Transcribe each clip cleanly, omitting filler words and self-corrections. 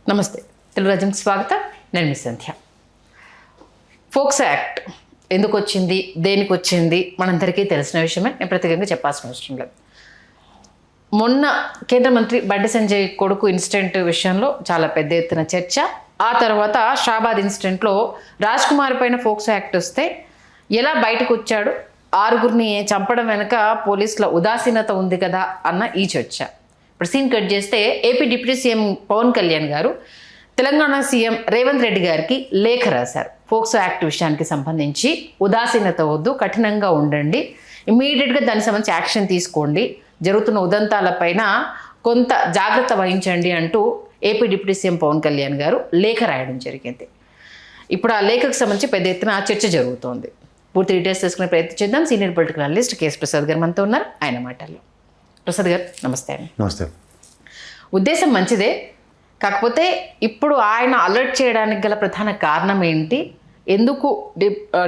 నమస్తే తెలుగు రాజ్యంకి స్వాగతం. నేను మీ సంధ్య. ఫోక్సో యాక్ట్ ఎందుకు వచ్చింది, దేనికి వచ్చింది మనందరికీ తెలిసిన విషయమే. నేను ప్రత్యేకంగా చెప్పాల్సిన అవసరం లేదు. మొన్న కేంద్ర మంత్రి బండి సంజయ్ కొడుకు ఇన్సిడెంట్ విషయంలో చాలా పెద్ద ఎత్తున చర్చ. ఆ తర్వాత షాబాద్ ఇన్సిడెంట్లో రాజ్ కుమార్ పైన ఫోక్సో యాక్ట్ వస్తే ఎలా బయటకు వచ్చాడు, ఆరుగురిని చంపడం వెనుక పోలీసుల ఉదాసీనత ఉంది కదా అన్న ఈ చర్చ. ఇప్పుడు సీన్ కట్ చేస్తే AP deputy CM Pawan Kalyan garu Telangana CM Revanth Reddy గారికి లేఖ రాశారు. ఫోక్సో యాక్ట్ విషయానికి సంబంధించి ఉదాసీనత వద్దు, కఠినంగా ఉండండి, ఇమీడియట్గా దానికి సంబంధించి యాక్షన్ తీసుకోండి, జరుగుతున్న ఉదంతాలపైన కొంత జాగ్రత్త వహించండి అంటూ AP deputy CM Pawan Kalyan garu లేఖ రాయడం జరిగింది. ఇప్పుడు ఆ లేఖకు సంబంధించి పెద్ద ఎత్తున చర్చ జరుగుతోంది. పూర్తి డీటెయిల్స్ తెలుసుకునే ప్రయత్నం చేద్దాం. Senior political analyst KS Prasad గారు మనతో ఉన్నారు. ఆయన మాటల్లో. ప్రసాద్ గారు నమస్తే అండి. నమస్తే. ఉద్దేశం మంచిదే, కాకపోతే ఇప్పుడు ఆయన అలర్ట్ చేయడానికి గల ప్రధాన కారణం ఏంటి, ఎందుకు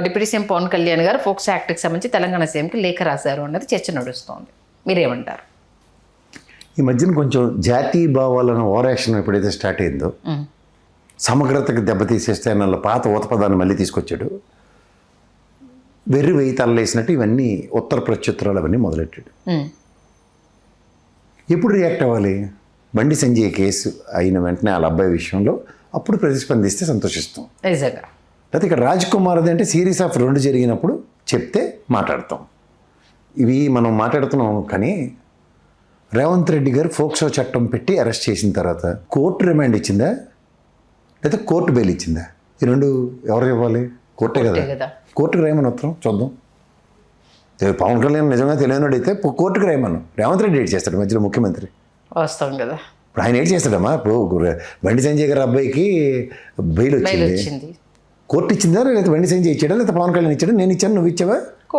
డిప్యూటీ సీఎం పవన్ కళ్యాణ్ గారు ఫోక్సో యాక్ట్కి సంబంధించి తెలంగాణ సీఎంకి లేఖ రాశారు అన్నది చర్చ నడుస్తోంది. మీరేమంటారు? ఈ మధ్యన కొంచెం జాతీయ భావాలను ఓవర్ యాక్షన్ ఎప్పుడైతే స్టార్ట్ అయిందో, సమగ్రతకు దెబ్బతీసేస్తే అన్న పాత ఊతపదాన్ని మళ్ళీ తీసుకొచ్చాడు. వెర్రి వెయ్యి తలలేసినట్టు ఇవన్నీ ఉత్తర ప్రత్యుత్తరాలు అవన్నీ మొదలెట్టాడు. ఎప్పుడు రియాక్ట్ అవ్వాలి? బండి సంజయ్ కేసు అయిన వెంటనే వాళ్ళ అబ్బాయి విషయంలో అప్పుడు ప్రతిస్పందిస్తే సంతోషిస్తాం. నిజంగా. లేకపోతే ఇక్కడ రాజ్ కుమార్ది అంటే సిరీస్ ఆఫ్ 2 జరిగినప్పుడు చెప్తే మాట్లాడతాం. ఇవి మనం మాట్లాడుతున్నాం. కానీ రేవంత్ రెడ్డి గారు ఫోక్సో చట్టం పెట్టి అరెస్ట్ చేసిన తర్వాత కోర్టు రిమాండ్ ఇచ్చిందా లేదా కోర్టు బెయిల్ ఇచ్చిందా? ఈ రెండు ఎవరు ఇవ్వాలి? కోర్టే కదా. కోర్టుకు రాయమని ఉత్తరం చూద్దాం. పవన్ కళ్యాణ్ నిజంగా తెలియనోడు అయితే కోర్టుకు రాయమను. రేవంత్ రెడ్డి ఏడ్ చేస్తాడు మధ్యలో ముఖ్యమంత్రి. వాస్తవం కదా. ఇప్పుడు ఆయన ఏడ్ చేస్తాడమ్మా. ఇప్పుడు బండి సంజయ్ గారి అబ్బాయికి బెయిల్ వచ్చింది, కోర్టు ఇచ్చిందా లేదా బండి సంజయ్ ఇచ్చాడా లేదా పవన్ కళ్యాణ్ ఇచ్చాడా? నేను ఇచ్చాను, నువ్వు ఇచ్చావా?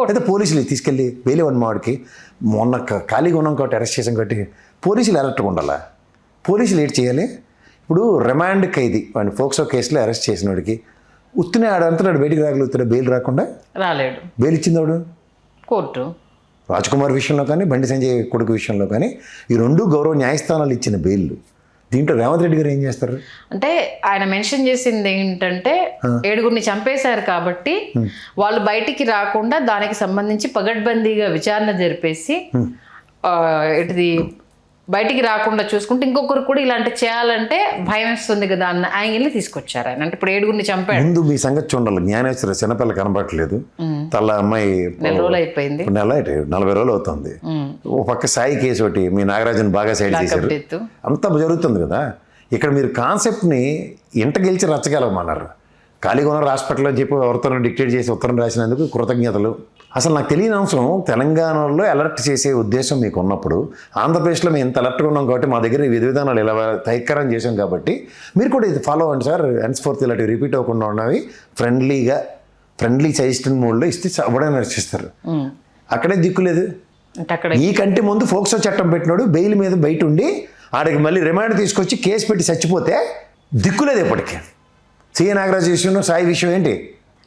లేదా పోలీసులు తీసుకెళ్ళి బెయిల్ ఇవ్వండి మావాడికి, మొన్న ఖాళీగా ఉన్నాం కాబట్టి అరెస్ట్ చేసాం కాబట్టి పోలీసులు అలర్ట్గా ఉండాలా? పోలీసులు ఏడ్ చేయాలి. ఇప్పుడు రిమాండ్ ఖైదీ వాడిని ఫోక్సో కేసులో అరెస్ట్ చేసిన వాడికి ఉత్తినే ఆడంతా బయటికి రాగలుగుతాడు. బెయిల్ రాకుండా రాలేడు. బెయిల్ ఇచ్చింది వాడు కోర్టు. రాజ్ కుమార్ విషయంలో కానీ బండి సంజయ్ కొడుకు విషయంలో కానీ ఈ రెండు గౌరవ న్యాయస్థానాలు ఇచ్చిన బెయిల్. దీంట్లో రేవంత్ రెడ్డి గారు ఏం చేస్తారు అంటే ఆయన మెన్షన్ చేసింది ఏంటంటే 7గురిని చంపేశారు కాబట్టి వాళ్ళు బయటికి రాకుండా దానికి సంబంధించి పగడ్బందీగా విచారణ జరిపేసి ఇది బయటికి రాకుండా చూసుకుంటే ఇంకొకరు కూడా ఇలాంటి చేయాలంటే భయం వేస్తుంది కదా అన్న యాంగిల్ని తీసుకొచ్చారు ఆయన. అంటే ఇప్పుడు 7గురిని చంపాడు. ముందు మీ సంగతి చూడాలి. జ్ఞానేశ్వర చిన్నపిల్ల కనబడట్లేదు. తల్ల అమ్మాయి 4 రోజులు అయిపోయింది, 40 రోజులు అవుతుంది. ఓ పక్క సాయి కేసు ఒకటి మీ నాగరాజన్ బాగా సైడ్ చేశారు. అంతా జరుగుతుంది కదా. ఇక్కడ మీరు కాన్సెప్ట్ని ఇంట గెలిచి రచ్చగలమన్నారు. ఖాళీగా హాస్పిటల్లో చెప్పి ఎవరితో డిక్టేట్ చేసి ఉత్తరం రాసినందుకు కృతజ్ఞతలు. అసలు నాకు తెలియని అంశం, తెలంగాణలో అలర్ట్ చేసే ఉద్దేశం మీకు ఉన్నప్పుడు ఆంధ్రప్రదేశ్లో మేము ఇంత అలర్ట్గా ఉన్నాం కాబట్టి మా దగ్గర విధి విధానాలు ఇలా తైక్కరం చేసాం కాబట్టి మీరు కూడా ఇది ఫాలో అవ్వండి సార్. హెన్స్ఫోర్త్ ఇలాంటివి రిపీట్ అవ్వకుండా ఉన్నవి ఫ్రెండ్లీ సజెషన్ మోడ్లో ఇస్తే ఎవడైనా రచిస్తారు. అక్కడే దిక్కులేదు. ఈ కంటే ముందు ఫోక్సో చట్టం పెట్టినాడు, బెయిల్ మీద బయట ఉండి ఆడికి మళ్ళీ రిమాండ్ తీసుకొచ్చి కేసు పెట్టి చచ్చిపోతే దిక్కులేదు. ఎప్పటికీ సిఏ నాగరాజు విషయంలో సాయి విషయం ఏంటి?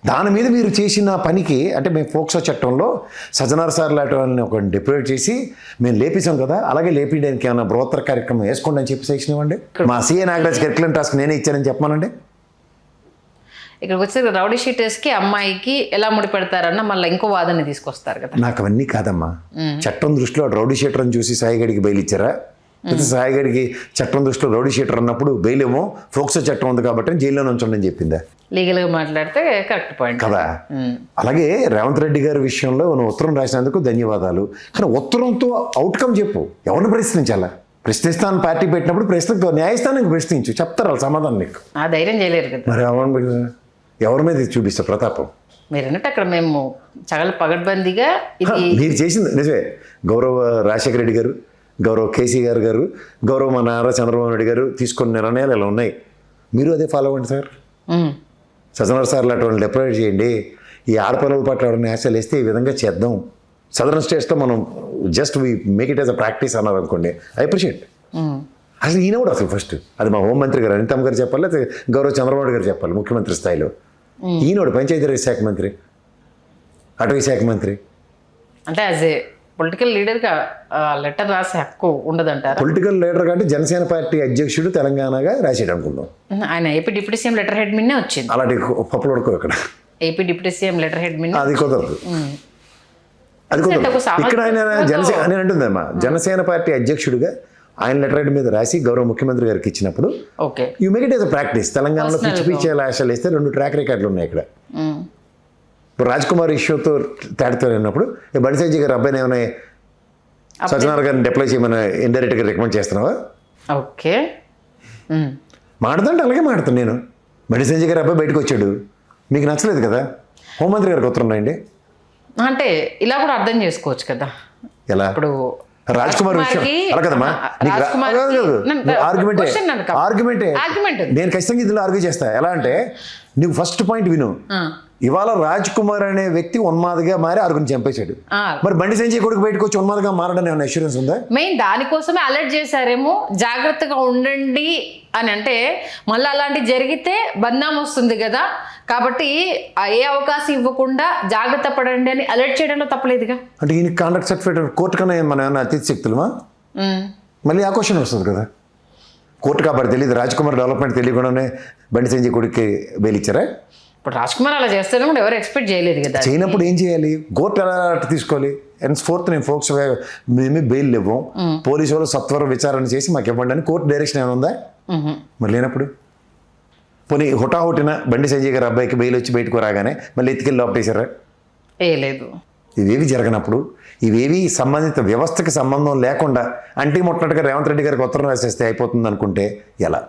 దాని మీద మీరు చేసిన పనికి అంటే మేము ఫోక్సో చట్టంలో సజ్జనార్ సార్ లాంటి వాళ్ళని ఒక డిప్యూట్ చేసి మేము లేపేసాం కదా, అలాగే లేపేయడానికి ఏమైనా బృహత్తర కార్యక్రమం వేసుకోండి అని చెప్పి సెక్షన్ ఇవ్వండి. మా సిఏ నాగరాజ్ కరికులం టాస్క్ నేనే ఇచ్చానని చెప్పమానండి. ఇక్కడికి వచ్చే రౌడీ షీటర్స్కి అమ్మాయికి ఎలా ముడిపెడతారన్న మళ్ళీ ఇంకో వాదన తీసుకొస్తారు కదా. నాకు అవన్నీ కాదమ్మా. చట్టం దృష్టిలో రౌడీ షీటర్ అని చూసి సాయిగడికి బెయిల్ ఇచ్చారా? అయితే సాయిగడికి చట్టం దృష్టిలో రౌడీ షీటర్ అన్నప్పుడు బెయిల్ ఏమో ఫోక్సో చట్టం ఉంది కాబట్టి జైల్లోనే ఉంచండి అని చెప్పిందా? లీగల్గా మాట్లాడితే కరెక్ట్ పాయింట్ కదా. అలాగే రేవంత్ రెడ్డి గారి విషయంలో నువ్వు ఉత్తరం రాసినందుకు ధన్యవాదాలు. కానీ ఉత్తరంతో అవుట్కమ్ చెప్పు. ఎవరిని ప్రశ్నించాలా? ప్రశ్నిస్తాను పార్టీ పెట్టినప్పుడు ప్రశ్న న్యాయస్థానానికి ప్రశ్నించు, చెప్తారు వాళ్ళు సమాధానం. నీకు ఆ ధైర్యం చేయలేరు కదా. మరి ఎవరి మీద చూపిస్తా ప్రతాపం? మీరు అన్నట్టు అక్కడ మేము చాలా పగడ్బందీగా మీరు చేసింది నిజమే. గౌరవ రాజశేఖర రెడ్డి గారు, గౌరవ కేసీఆర్ గారు, గౌరవ మా నారా చంద్రబాబు నాయుడు గారు తీసుకున్న నిర్ణయాలు ఇలా ఉన్నాయి. మీరు అదే ఫాలో అవ్వండి సార్. సదరన్ సార్ లాంటి వాళ్ళని డిప్లాయ్ చేయండి. ఈ ఆడపిల్లల పట్ల ఎవరైనా ఆశలు వేస్తే ఈ విధంగా చేద్దాం. సదరన్ స్టేట్స్లో మనం just we make it as a practice అన్నారు అనుకోండి, ఐ అప్రిషియేట్. అసలు ఈయన కూడా అసలు ఫస్ట్ అది మా హోంమంత్రి గారు అనితమ్మ గారు చెప్పాలి, లేకపోతే గౌరవ చంద్రబాబు గారు చెప్పాలి ముఖ్యమంత్రి స్థాయిలో. ఈయనోడు పంచాయతీరాజ్ శాఖ మంత్రి, అటవీ శాఖ మంత్రి. అంటే యాజ్ ఏ పొలిటికల్ లీడర్గా లెటర్ రాసే హక్కు ఉండదంటారా? పొలిటికల్ లీడర్ కాబట్టి జనసేన పార్టీ అధ్యక్షుడు తెలంగాణగా రాసేడు అనుకుందాం. ఆయన AP deputy CM letter head మీదనే వచ్చింది. అలాంటి పప్పులు ఉడకో ఇక్కడ. AP deputy CM letter head మీద అది కుదరదు. అది కుదరదు. ఇక్కడ ఆయన జనసేన నేను అంటుందమ్మా, జనసేన పార్టీ అధ్యక్షుడిగా ఆయన లెటర్ హెడ్ మీద రాసి గౌరవ ముఖ్యమంత్రి గారికి ఇచ్చినప్పుడు okay you make it as a practice. తెలంగాణలో పిచ్చి పిచ్చి ఆశలు వేస్తే 2 ట్రాక్ రికార్డులు ఉన్నాయి ఇక్కడ. ఇప్పుడు రాజ్ కుమార్ ఇష్యూతో తేడాతో ఉన్నప్పుడు బండి సంజయ్ గారు అబ్బాయిని ఏమైనా సజ్జనార్ గారిని డిప్లాయ్ చేయమని ఇండైరెక్ట్గా రికమెండ్ చేస్తున్నావా? ఓకే మాడుతుంటే అలాగే మాడుతాను నేను. బండి సంజయ్ గారు అబ్బాయి బయటకు వచ్చాడు, మీకు నచ్చలేదు కదా, హోంమంత్రి గారికి ఉత్తరం రాయండి. అంటే ఇలా కూడా అర్థం చేసుకోవచ్చు కదా. ఎలా? ఇప్పుడు రాజ్ కుమార్ విషయం అలా కదమ్మా, ఆర్గ్యుమెంటే నేను ఖచ్చితంగా ఇందులో ఆర్గ్యూ చేస్తా. ఎలా అంటే నీకు ఫస్ట్ పాయింట్ విను, ఇవాళ రాజ్ కుమార్ అనే వ్యక్తి ఉన్మాదిగా మారి ఆరుగురిని చంపేశాడు. మరి బండి సంజయ్ కొడుకు బయటకు వచ్చి ఉన్మాదిగా మారడం ఏమైనా అష్యూరెన్స్ ఉందా? మెయిన్ దానికోసమే అలర్ట్ చేశారేమో, జాగ్రత్తగా ఉండండి అని. అంటే మళ్ళీ అలాంటివి జరిగితే బద్నాం వస్తుంది కదా, కాబట్టి ఏ అవకాశం ఇవ్వకుండా జాగ్రత్త పడండి అని అలర్ట్ చేయడంలో తప్పలేదుగా. అంటే ఈయన కాండక్ట్ సర్టిఫికేట్ కోర్టు కన్నా మన ఏమైనా అతిథి శక్తులమా? మళ్ళీ ఆ క్వశ్చన్ వస్తుంది కదా. కోర్టు కాబట్టి తెలియదు, రాజ్ కుమార్ డెవలప్మెంట్ తెలియకుండానే బండి సంజయ్ కొడుకు బెయిల్ ఇచ్చారా? ఇప్పుడు రాజ్ కుమార్ అలా చేస్తారని కూడా ఎవరు ఎక్స్పెక్ట్ చేయలేదు కదా. చేయనప్పుడు ఏం చేయాలి? కోర్టు ఎలా తీసుకోవాలి? అండ్ ఫోర్త్ నేను ఫోక్స్ మేమే బెయిల్ ఇవ్వం, పోలీసు వాళ్ళు సత్వర విచారణ చేసి మాకు ఇవ్వండి అని కోర్టు డైరెక్షన్ ఏమైనా ఉందా? మరి లేనప్పుడు పోనీ హుటాహుటిన బండి సంజయ్ గారు అబ్బాయికి బెయిల్ వచ్చి బయటకు రాగానే మళ్ళీ ఎత్తుకెళ్ళి లోపటేశారా? లేదు. ఇవేవి జరగనప్పుడు, ఇవేవి సంబంధిత వ్యవస్థకి సంబంధం లేకుండా అంటీ ముట్టనట్టుగా రేవంత్ రెడ్డి గారికి ఉత్తరం రాసేస్తే అయిపోతుంది అనుకుంటే ఎలా?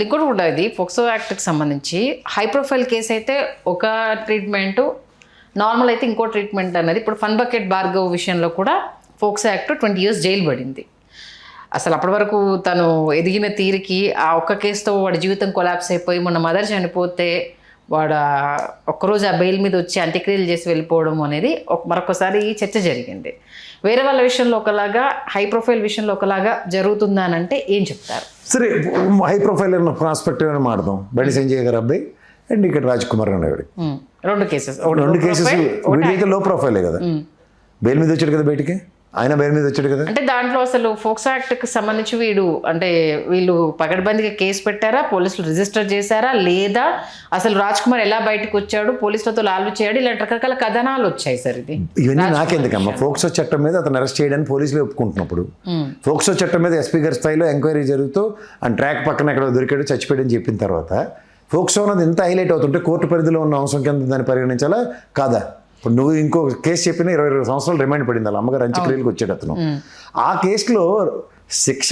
ఇంకోటి కూడా ఇది ఫోక్సో యాక్ట్కి సంబంధించి హై ప్రొఫైల్ కేసు అయితే ఒక ట్రీట్మెంట్, నార్మల్ అయితే ఇంకో ట్రీట్మెంట్ అనేది. ఇప్పుడు ఫన్ బకెట్ భార్గవ్ విషయంలో కూడా ఫోక్సో యాక్ట్ 20 years జైలు పడింది. అసలు అప్పటి వరకు తను ఎదిగిన తీరికి ఆ ఒక్క కేసుతో వాడి జీవితం కొలాప్స్ అయిపోయి మొన్న మదర్ చనిపోతే వాడు ఒక్కరోజు ఆ బెయిల్ మీద వచ్చి అంత్యక్రియలు చేసి వెళ్ళిపోవడం అనేది మరొకసారి చర్చ జరిగింది. వేరే వాళ్ళ విషయంలో ఒకలాగా, హై ప్రొఫైల్ విషయంలో ఒకలాగా జరుగుతుందా అని అంటే ఏం చెప్తారు? సరే, హై ప్రొఫైల్ ప్రాస్పెక్టివ్ అని మాడదాం. బండి సంజయ్ గారు అబ్బాయి అండ్ ఇక్కడ రాజ్ కుమార్ అనేవాడు, 2 కేసెస్ వీడికి లో ప్రొఫైలే కదా, బెయిల్ మీద వచ్చాడు కదా బయటికి, ఆయన బెయిల్ మీద వచ్చాడు కదా. అంటే దాంట్లో అసలు ఫోక్సో యాక్ట్కి సంబంధించి వీళ్ళు పకడ్బందీగా కేసు పెట్టారా, పోలీసులు రిజిస్టర్ చేశారా లేదా, అసలు రాజ్ కుమార్ ఎలా బయటకు వచ్చాడు, పోలీసులతో లాల్వ్ చేయడు, ఇలాంటి రకరకాల కథనాలు వచ్చాయి సార్. ఇవన్నీ నాకెందుకమ్మా? ఫోక్సో చట్టం మీద అతను అరెస్ట్ చేయడానికి పోలీసులు ఒప్పుకుంటున్నప్పుడు, ఫోక్సో చట్టం మీద ఎస్పీ గారి స్థాయిలో ఎంక్వైరీ జరుగుతూ ఆ ట్రాక్ పక్కన ఎక్కడ దొరికాడు చచ్చిపోయాడని చెప్పిన తర్వాత ఫోక్సో అన్నది ఎంత హైలైట్ అవుతుంటే కోర్టు పరిధిలో ఉన్న అంశం కింద దాన్ని పరిగణించాలా కాదా? ఇప్పుడు నువ్వు ఇంకో కేసు చెప్పిన 22 సంవత్సరాలు రిమైండ్ పడింది అలా అమ్మగారు అంత్యక్రియలకు వచ్చాడు అతను. ఆ కేసులో శిక్ష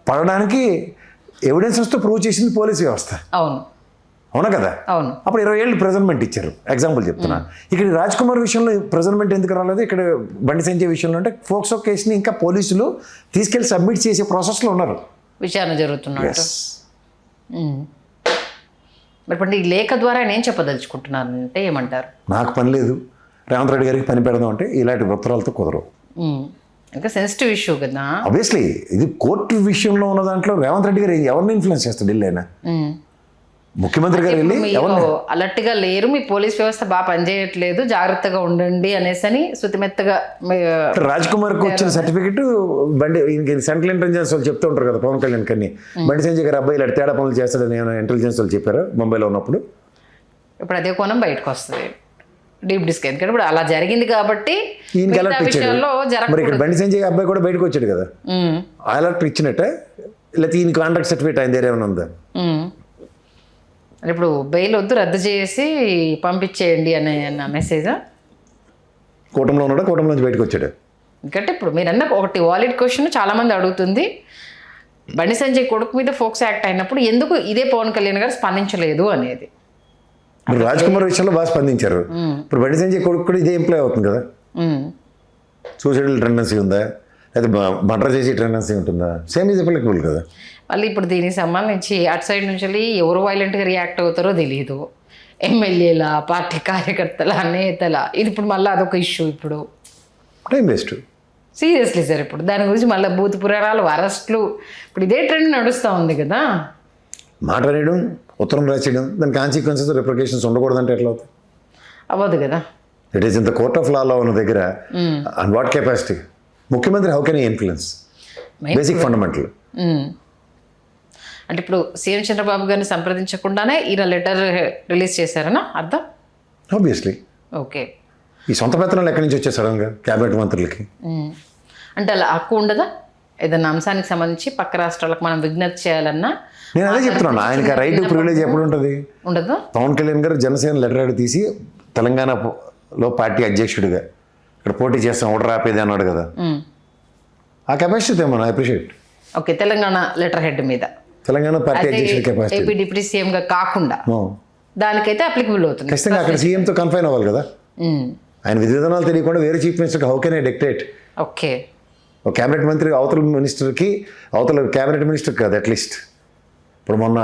పడడానికి ఎవిడెన్స్ వస్తూ ప్రూవ్ చేసింది పోలీస్ వ్యవస్థ. అవునా కదా? అప్పుడు 20 ఏళ్ళు ప్రెజర్మెంట్ ఇచ్చారు. ఎగ్జాంపుల్ చెప్తున్నా. ఇక్కడ రాజ్ కుమార్ విషయంలో ప్రెజర్మెంట్ ఎందుకు రాలేదు? ఇక్కడ బండి సంజయ్ విషయంలో అంటే ఫోక్సో కేసుని ఇంకా పోలీసులు తీసుకెళ్లి సబ్మిట్ చేసే ప్రాసెస్లో ఉన్నారు, విచారణ జరుగుతున్నారు. మరి ఈ లేఖ ద్వారా నేను చెప్పదలుచుకుంటున్నాను అంటే ఏమంటారు? నాకు పని లేదు, రేవంత్ రెడ్డి గారికి పని పెడదాం అంటే ఇలాంటి ఉత్తరాలతో కుదరవు. ఇంకా సెన్సిటివ్ ఇష్యూ కదా. ఆబ్వియస్లీ ఇది కోర్టు విషయంలో ఉన్న దాంట్లో రేవంత్ రెడ్డి గారు ఎవరిని ఇన్ఫ్లుయెన్స్ చేస్తాడు? వెళ్ళైనా ముఖ్యమంత్రి గారు వెళ్ళి అలర్ట్ గా లేరు, మీ పోలీస్ వ్యవస్థ బాగా పనిచేయట్లేదు, జాగ్రత్తగా ఉండండి అనేసి అని శృతిమెత్తగా రాజ్ కుమార్కి వచ్చిన సర్టిఫికెట్ బండి సెంట్రల్ ఇంటెలిజెన్స్ వాళ్ళు చెప్తూ ఉంటారు కదా పవన్ కళ్యాణ్ కన్నీ, బండి సంజయ్ గారు అబ్బాయి ఇలా తేడా పనులు చేస్తాడని ఇంటెలిజెన్స్ వాళ్ళు చెప్పారు ముంబైలో ఉన్నప్పుడు. ఇప్పుడు అదే కోణం బయటకు వస్తుంది, డీప్ డిస్క్. ఎందుకంటే ఇప్పుడు అలా జరిగింది కాబట్టి మరి ఇక్కడ బండి సంజయ్ అబ్బాయి కూడా బయటకు వచ్చాడు కదా, అలర్ట్ ఇచ్చినట్టే లేకపోతే ఈయన కాంట్రాక్ట్ సర్టిఫికేట్ ఆయన దగ్గర ఏమైనా ఉందా? ఇప్పుడు బెయిల్ వద్దు, రద్దు చేసి పంపించేయండి అనే మెసేజా? కూటమిలో ఉన్నాడా, కూటమి నుంచి బయటకు వచ్చాడు? ఎందుకంటే ఇప్పుడు మీరు అన్న ఒకటి వాలిడ్ క్వశ్చన్ చాలామంది అడుగుతుంది, బండి సంజయ్ కొడుకు మీద ఫోక్స్ యాక్ట్ అయినప్పుడు ఎందుకు ఇదే పవన్ కళ్యాణ్ గారు స్పందించలేదు అనేది. ఇప్పుడు రాజ్ కుమార్ విషయంలో బాగా స్పందించారు, ఇప్పుడు బండి సంజయ్ కొడుకు కూడా ఇదే ఎంప్లాయ్ అవుతుంది కదా, సూసైడల్ టెండెన్సీ ఉందా లేదా మర్డర్ చేసే టెండెన్సీ ఉంటుందా? సేమ్ ఈజ్ అప్లికబుల్ కదా. మళ్ళీ ఇప్పుడు దీనికి సంబంధించి అటు సైడ్ నుంచి ఎవరు వైలెంట్గా రియాక్ట్ అవుతారో తెలియదు, ఎమ్మెల్యేల, పార్టీ కార్యకర్తల, నేతల, ఇది ఇప్పుడు మళ్ళీ అదొక ఇష్యూ. ఇప్పుడు టైం వేస్ట్ సీరియస్లీ సార్. ఇప్పుడు దాని గురించి మళ్ళీ భూత పురాణాలు, అరెస్టులు, ఇప్పుడు ఇదే ట్రెండ్ నడుస్తూ ఉంది కదా. మాట్లాడడం, ఉత్తరం రాసేయడం, దాని కాన్సిక్వెన్సెస్ రిప్లికేషన్స్ ఉండకూడదంటే ఎట్లా అవుతాయి? అవ్వదు కదా. It is in the court of లాలో ఉన్న దగ్గర అండ్ వాట్ కెపాసిటీ ముఖ్యమంత్రి how can influence basic fundamental. అంటే ఇప్పుడు సీఎం చంద్రబాబు గారిని సంప్రదించకుండానే ఈయన లెటర్ రిలీజ్ చేశారనా అర్థం? ఆబ్వియస్లీ. ఓకే. ఈ సొంత వేతనాలు ఎక్కడి నుంచి వచ్చాయి సడన్గా క్యాబినెట్ మంత్రులకి? అంటే అలా హక్కు ఉండదా ఏదన్నా అంశానికి సంబంధించి పక్క రాష్ట్రాలకు మనం విజ్ఞప్తి చేయాలన్నా? నేను అదే చెప్తున్నాను, ఆయనకి రైట్ ప్రివిలేజ్ ఎప్పుడు ఉంటుంది? ఉండదు. పవన్ కళ్యాణ్ గారు జనసేన లెటర్ తీసి తెలంగాణలో పార్టీ అధ్యక్షుడిగా ఇక్కడ పోటీ చేస్తాం ఓటర్ ఆపేది అన్నాడు కదా, ఆ కెపాసిటీ ఏమన్నా appreciate. Okay, Telangana letter head మీద తెలంగాణ పార్టీ అధ్యక్షుడి కెపాసిటీ ఏపీ డిప్యూటీ సీఎం గా కాకుండా దానికైతే అప్లికబుల్ అవుతుంది. ఖచ్చితంగా అక్కడ సీఎంతో కన్ఫైన్ అవ్వాలి కదా. ఆయన విధి విధానాలు తెలియకుండా వేరే చీఫ్ మినిస్టర్కి how can I dictate? Okay, ఒక క్యాబినెట్ మంత్రి అవతల మినిస్టర్కి అవతల క్యాబినెట్ మినిస్టర్ కాదు అట్లీస్ట్. ఇప్పుడు మొన్న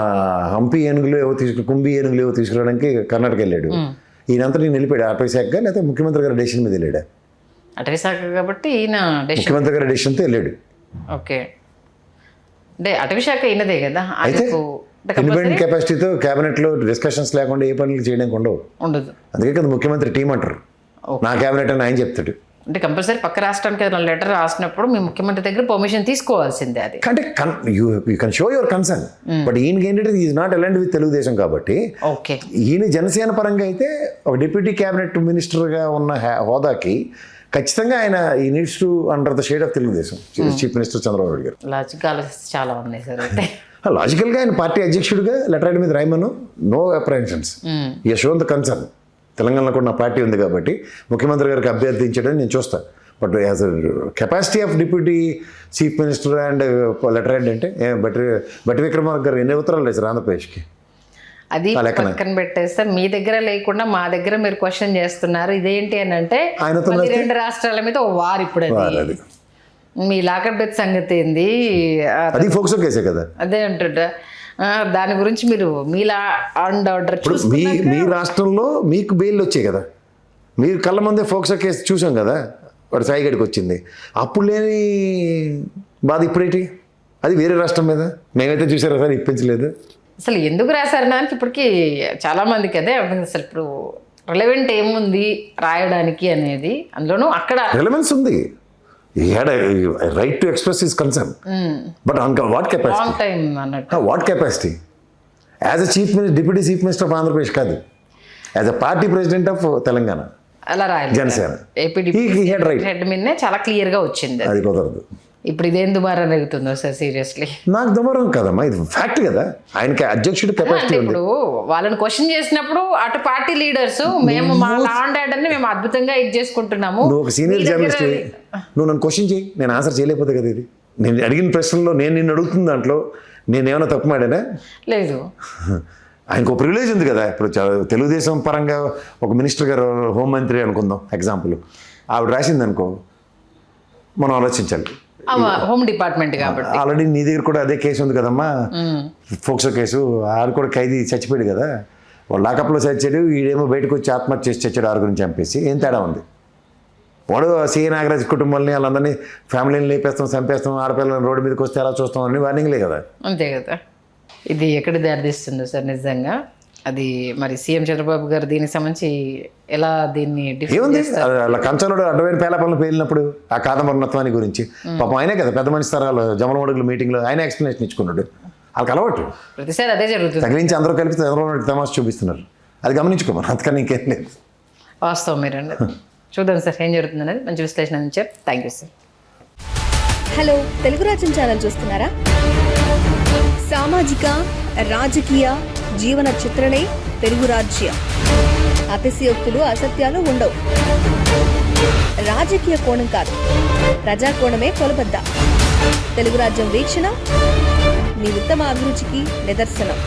హంపి ఏనుగులు ఏవో కుంభి ఏనుగులు ఏవో తీసుకురావడానికి కర్ణాటక వెళ్ళాడు. ఈయనంతా నేను వెళ్ళిపోయాడు అటవీ శాఖగా, లేకపోతే ముఖ్యమంత్రి గారి డెసిషన్ మీద వెళ్ళాడు? అటవీ శాఖ కాబట్టి ఈయన ముఖ్యమంత్రి గారి డెసిషన్తో వెళ్ళాడు. ఓకే, అంటే అటవీ శాఖ ఈయనదే కదా. అయితే ఇండిపెండెంట్ కెపాసిటీతో క్యాబినెట్లో డిస్కషన్స్ లేకుండా ఏ పనులు చేయడానికి ఉండదు. అందుకే కదా ముఖ్యమంత్రి టీం అంటారు, నా క్యాబినెట్ అని ఆయన చెప్తాడు. అంటే కంపల్సరీ పక్క రాష్ట్రానికి ఏదైనా లెటర్ రాసినప్పుడు మీ ముఖ్యమంత్రి దగ్గర పర్మిషన్ తీసుకోవాల్సిందే. అది అంటే you can show your concern, but ఈయనకి ఏంటంటే is not aligned with Telugu Desam కాబట్టి. ఓకే, ఈయన జనసేన పరంగా అయితే ఒక డిప్యూటీ క్యాబినెట్ మినిస్టర్గా ఉన్న హోదాకి ఖచ్చితంగా ఆయన ఈ needs to under the shade of Telugu Desam chief minister Chandrababu Naidu గారు. లాజికల్ చాలా ఉన్నాయి సార్. అయితే లాజికల్గా ఆయన పార్టీ అధ్యక్షుడిగా లెటర్ మీద రాయమను, నో అప్రహెన్షన్స్, ఈ షోన్ ద కన్సర్న్. తెలంగాణలో కూడా నా పార్టీ ఉంది కాబట్టి ముఖ్యమంత్రి గారికి అభ్యర్థించడం నేను చూస్తాను. But as capacity of deputy chief minister and letter head అంటే బట్టి విక్రమార్క గారు ఎన్ని ఉత్తరాలు వేశారు ఆంధ్రప్రదేశ్కి? అది పక్కన పెట్టేస్తే మీ దగ్గర లేకుండా మా దగ్గర మీరు క్వశ్చన్ చేస్తున్నారు. ఇదేంటి అని అంటే రెండు రాష్ట్రాల మీద ఓ వార్. ఇప్పుడు అది మీ లాకర్ డెత్ సంగతి ఏంది? అది ఫోక్సో కేసే కదా. అదే అంటుంటా, దాని గురించి మీరు మీలా అండ్ ఆర్డర్ మీ రాష్ట్రంలో మీకు బెయిల్ వచ్చాయి కదా, మీరు కళ్ళ ముందే ఫోక్సో కేసు చూసాం కదా, వాడు సాయిగడికి వచ్చింది. అప్పుడు లేని బాధ ఇప్పుడేంటి? అది వేరే రాష్ట్రం మీద మేమైతే చూసారా సార్ ఇప్పించలేదు. అసలు ఎందుకు రాశారు దానికి ఇప్పటికీ చాలా మందికి అదే అసలు ఇప్పుడు రిలవెంట్ ఏముంది రాయడానికి అనేది. అందులోనూ అక్కడ రిలవెన్స్ ఉంది, right to express his concern, but what capacity? What capacity? As a chief minister, deputy chief minister of Andhra Pradesh కాదు, as a party president of Telangana అలా రాయాలి. జనసేన హెడ్ మీదనే చాలా క్లియర్ గా వచ్చింది. అది కుదరదు. ఇప్పుడు ఇదేం దుమారం జరుగుతుందో సార్ సీరియస్లీ? నాకు దుమారం కదమ్మా, ఇది ఫ్యాక్ట్ కదా. ఆయనకి అధ్యక్షుడు కెపాసిటీ ఉంది. ఇప్పుడు వాళ్ళని క్వశ్చన్ చేసినప్పుడు అటు పార్టీ లీడర్స్ మేము మా లా అండ్ ఆర్డర్ ని మేము అద్భుతంగా ఇది చేసుకుంటున్నాము. నువ్వు ఒక సీనియర్ జర్నలిస్ట్, నువ్వు నన్ను క్వశ్చన్ చేయి, నేను ఆన్సర్ చేయలేకపోతే కదా. ఇది నేను అడిగిన ప్రశ్నలో నేను నిన్ను అడుగుతున్న దాంట్లో నేనేమైనా తప్పు మాడానా? లేదు. ఆయనకు ఒక ప్రివిలేజ్ ఉంది కదా. ఇప్పుడు తెలుగుదేశం పరంగా ఒక మినిస్టర్ గారు, హోంమంత్రి అనుకుందాం ఎగ్జాంపుల్, ఆవిడ రాసింది అనుకో, మనం ఆలోచించాలి. హోమ్ డిపార్ట్మెంట్ కాబట్టి ఆల్రెడీ నీ దగ్గర కూడా అదే కేసు ఉంది కదమ్మా, ఫోక్సో కేసు. ఆడు కూడా ఖైదీ చచ్చిపోయాడు కదా, వాడు లాకప్లో చచ్చాడు, వీడేమో బయటకు వచ్చి ఆత్మహత్య చేసి చచ్చాడు ఆరుగురిని చంపేసి. ఏం తేడా ఉంది? వాడు సి నాగరాజ్ కుటుంబాలని వాళ్ళందరినీ ఫ్యామిలీని లేపేస్తాం, చంపేస్తాం, ఆడపిల్లలను రోడ్డు మీదకి వస్తే ఎలా చూస్తాం అని వార్నింగ్లే కదా. అంతే కదా. ఇది ఎక్కడ దారితీస్తుందో సార్ నిజంగా? అది మరి సీఎం చంద్రబాబు గారు దీనికి సంబంధించి ఎలా దీన్ని ఏముంది? అలా కంచంలో అడ్డమైన పేలాపలను పేలినప్పుడు ఆ కాదమరణత్వాన్ని గురించి పాపం ఆయనే కదా పెద్ద మనిషి తరాలు జమలమడుగుల మీటింగ్లో ఆయన ఎక్స్ప్లెనేషన్ ఇచ్చుకున్నాడు. వాళ్ళకి అలవాటు, ప్రతిసారి అదే జరుగుతుంది. తగిలించి అందరూ కలిపి చంద్రబాబు తమాషా చూపిస్తున్నారు. అది గమనించుకోమని, అంతకన్నా ఇంకేం లేదు. వాస్తవం మీరండి. చూద్దాం సార్ ఏం జరుగుతుంది అనేది. మంచి విశ్లేషణ అందించారు. Thank you sir. Hello, Telugu రాజ్యం ఛానల్ చూస్తున్నారా? సామాజిక, రాజకీయ, జీవన చిత్రణే తెలుగు రాజ్యం. అతిశయోక్తులు, అసత్యాలు ఉండవు. రాజకీయ కోణం కాదు, ప్రజా కోణమే కొలబద్ద. తెలుగు రాజ్యం వీక్షణ మీ ఉత్తమ అభిరుచికి నిదర్శనం.